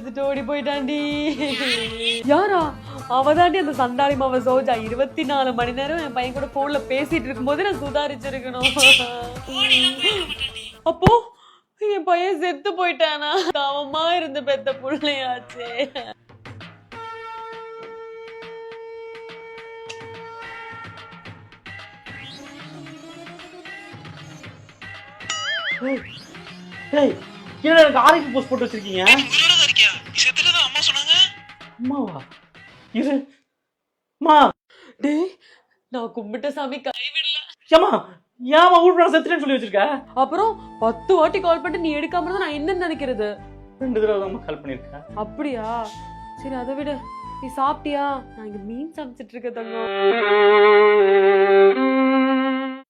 எடுத்துட்டு ஓடி போயிட்டாண்டி. யாரா? அவதாண்டி அந்த சண்டாளி மாவ சோஜா. 24 மணி நேரம் என் பையன் கூட போன்ல பேசிட்டு இருக்கும்போது நான் சுதாரிச்சிருக்கணும். அப்போ என் பையன் செத்து போயிட்டானா? அவமா இருந்து பெத்த புள்ளையாச்சே. எனக்கு ஆர்ஐபி போஸ்ட் போட்டு வச்சிருக்கீங்க. அம்மா சொன்னாங்க. அம்மாவா? இரு அம்மா. டேய், நான் கும்பிட்ட சாமி கைவிடல. ஏமா ஏமா ஊர் செத்துட்டேன்னு சொல்லி வச்சிருக்க? அப்புறம் 10 வாட்டி கால் பண்ணிட்டு நீ எடுக்காம இருந்தா நான் என்ன நினைக்கிறது? 2 தடவை தான் கால் பண்ணிருக்கேன். அப்படியா? சரி அதை விட. நீ சாப்பிட்டியா? நான் இங்க மீன் சமைச்சிட்டு இருக்க தங்கம்.